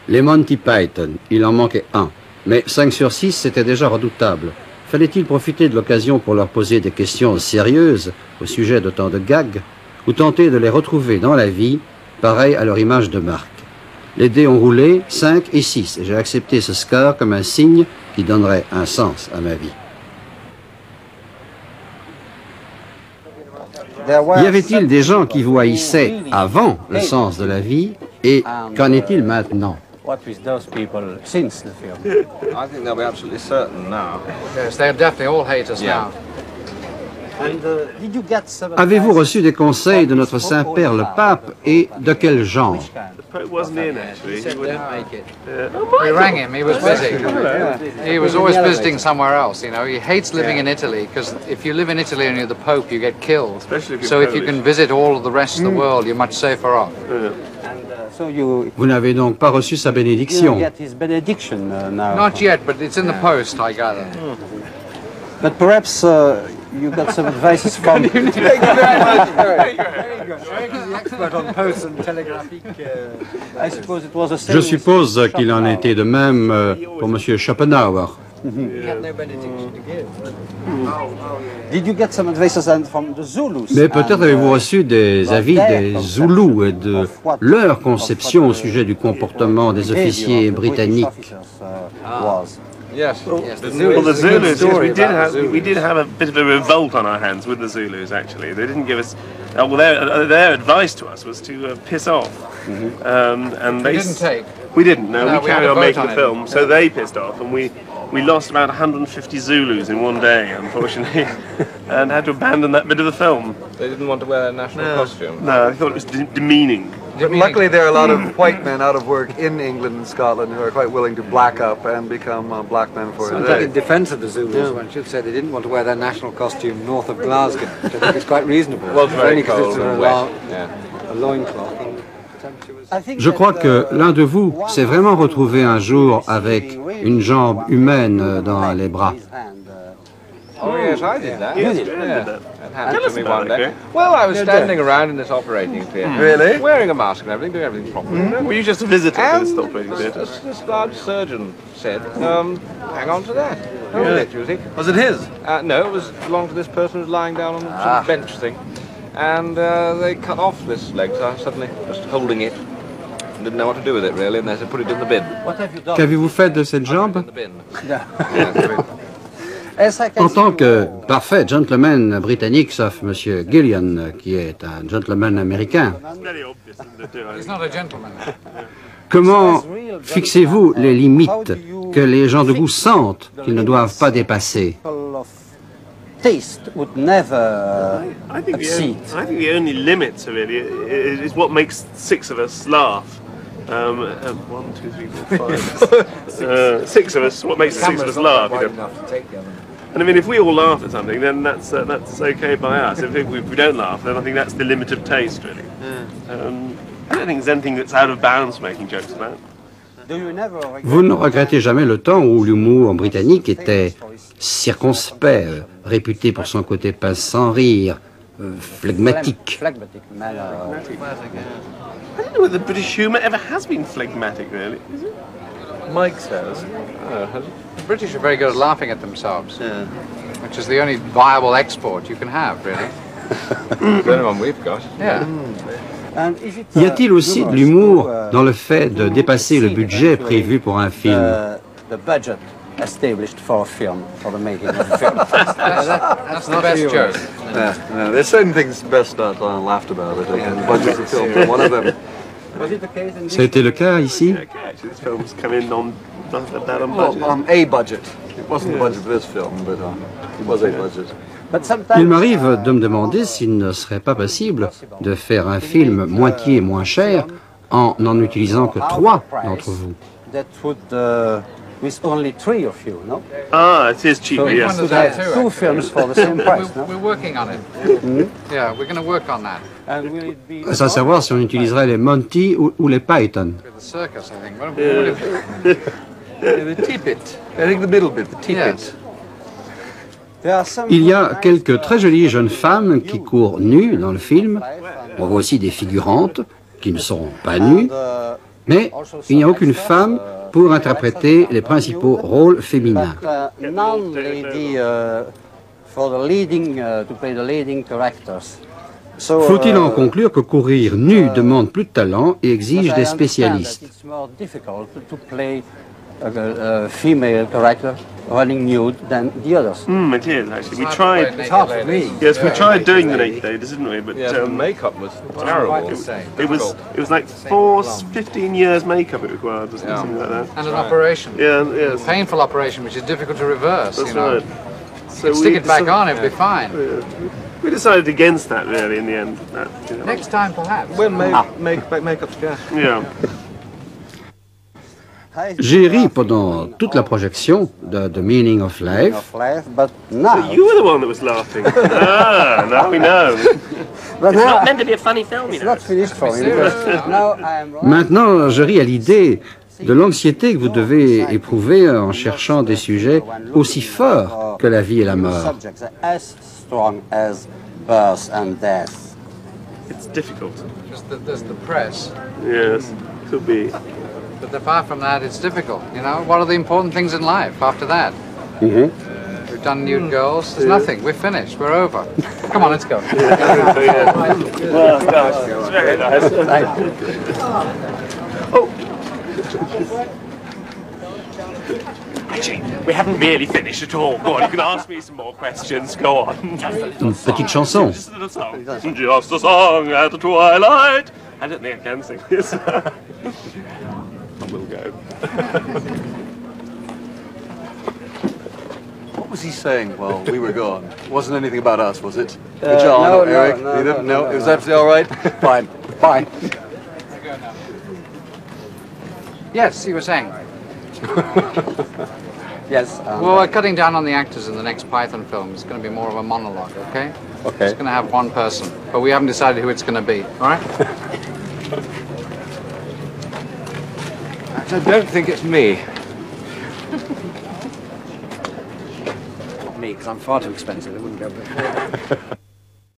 Les Monty Python, il en manquait un. Mais 5 sur 6, c'était déjà redoutable. Fallait-il profiter de l'occasion pour leur poser des questions sérieuses au sujet de tant de gags, ou tenter de les retrouver dans la vie, pareil à leur image de marque? Les dés ont roulé 5 et 6, et j'ai accepté ce score comme un signe qui donnerait un sens à ma vie. Y avait-il des gens qui vous haïssaient avant le sens de la vie, et qu'en est-il maintenant? What with those people since the film? I think they'll be absolutely certain now. Yes, they definitely all hate us now. Avez-vous reçu des conseils de notre Saint-Père le Pape, et de quel genre? The Pope wasn't in, actually. He said he didn't make it. We rang him, he was busy. He was always visiting somewhere else, you know. He hates living in Italy, because if you live in Italy and you're the Pope, you get killed. Especially if you're So if you Polish. can visit all of the rest of the world, you're much safer off. Vous n'avez donc pas reçu sa bénédiction? Not yet, but it's in the post, I gather. But perhaps you got some advice from. Thank you very much. Very good. The expert on post and telegraphic. I suppose it was a. Je suppose qu'il en était de même pour M. Chapman. Did you get some advice from the Zulus? Mais peut-être avez-vous reçu des avis des Zoulous et de leur conception au sujet du comportement des officiers britanniques. Yes, yes. Well, the Zulus, yes, we did have a bit of a revolt on our hands with the Zulus, actually. They didn't give us, well, their advice to us was to piss off. And they didn't take? We didn't, no, we we had carried a on vote making on the it. film, so they pissed off, and we lost about 150 Zulus in one day, unfortunately, and had to abandon that bit of the film. They didn't want to wear their national costume. No, I thought it was demeaning. But luckily there are a lot of white men out of work in England and Scotland who are quite willing to black up and become black men for a day. In defence of the Zulus, one should say they didn't want to wear their national costume north of Glasgow, which I think is quite reasonable. Well, it's very Only 'cause cold it's and a wet. Yeah. loincloth. Je crois que l'un de vous s'est vraiment retrouvé un jour avec une jambe humaine dans les bras. Oh yes, I did that. Yes, Yeah. Graham did that. It happened Tell us to me about one it, day. Graham. Well, I was standing around in this operating theatre. Really? Wearing a mask and everything, doing everything properly. Were you just a visitor to And this operating theatre? this large surgeon said, hang on to that. Hold it, you see. Was it his? No, it was belonged to this person who was lying down on some bench thing. And they cut off this leg, so I was suddenly just holding it. Didn't know what to do with it really, and they said put it in the bin. Qu'avez-vous fait de cette jambe? In the bin. Yeah. Yeah. En tant que parfait gentleman britannique, sauf M. Gilliam, qui est un gentleman américain, Very obvious, isn't it? He's not a gentleman. comment fixez-vous les limites que les gens de goût sentent qu'ils ne doivent pas dépasser? Taste would never I think exceed. the only limits really is what makes 6 of us laugh. 1, 2, 3, 4, 5. 6 of us. What makes the 6 of us laugh? You know? And I mean, if we all laugh at something, then that's okay by us. If we don't laugh, then I think that's the limit of taste, really. I don't think there's anything that's out of bounds for making jokes about. Vous ne regrettez jamais le temps où l'humour britannique était circonspect, réputé pour son côté pince sans rire, phlegmatique. I don't know whether British humour ever has been phlegmatic, really. Is it? Mike says. The British are very good at laughing at themselves, which is the only viable export you can have, really. It's the only one we've got. Yeah. Y a-t-il aussi de l'humour dans le fait de dépasser le budget prévu pour un film? The budget established for a film, for the making of a film. That's the best joke. Yeah, there's certain things best not laughed about. I think, and budgets of film are one of them. Ça a été le cas ici? Okay, actually, this film's come in on that on Well, budget. on a budget. It wasn't the budget for this film, but it was a budget. Il m'arrive de me demander s'il ne serait pas possible de faire un film moitié moins cher en n'en utilisant que 3 d'entre vous. That would, with only 3 of you, no? Ah, it is cheaper, So yes. you could have 2 films for the same price, no? We're working on it. Yeah, we're going to work on that. And will it be... C'est à savoir si on utiliserait les Monty ou les Python. With the circus, I think. What if The tea-pit. I think the middle bit, the tea-pit. Yes. Il y a quelques très jolies jeunes femmes qui courent nues dans le film. On voit aussi des figurantes qui ne seront pas nues. Mais il n'y a aucune femme pour interpréter les principaux rôles féminins. None lady for the leading to play the leading characters. So, Faut-il en conclure que courir nu demande plus de talent et exige des spécialistes? It's more difficult to play a female character running nude than the others. It is actually. We tried. It's hard to read. Yes, we tried doing the naked ladies, didn't we? But Yeah, the makeup was terrible. it was like 15 years makeup it required, wasn't it? Something like that. And an operation. Yeah, A yes. painful operation, which is difficult to reverse. That's you know. right. So Stick it back decided- on, it'll be fine. We decided against that really in the end. Next time, perhaps. We'll make-up scarce. Yeah. J'ai ri pendant toute la projection de The Meaning of Life. But now, You were the one that was laughing. Now we know. but It's now not meant to be a funny film, you it's know. not finished for me because now I am. Maintenant, je ris à l'idée de l'anxiété que vous devez éprouver en cherchant des sujets aussi forts que la vie et la mort. Subjects are as strong as birth and death. It's difficult. Just that there's the press. Yes, could be. But apart from that, it's difficult. You know, what are the important things in life after that? We've done nude girls. There's nothing. We're finished. We're over. Come on, let's go. Well, gosh, it's very nice. Actually, we haven't really finished at all. Go on, you can ask me some more questions. Go on. Une petite chanson. Just a little song. Just a song at the twilight. I don't think I can sing this. I will go. What was he saying while we were gone? It wasn't anything about us, was it? no, John or no, Eric? no, Neither? no, no, It was no. absolutely all right? Fine. Fine. Yes, you were saying. Yes. Well, we're cutting down on the actors in the next Python film. It's going to be more of a monologue, okay? Okay. It's going to have one person, but we haven't decided who it's going to be, all right? I don't think it's me. Me, because I'm far too expensive. It wouldn't go.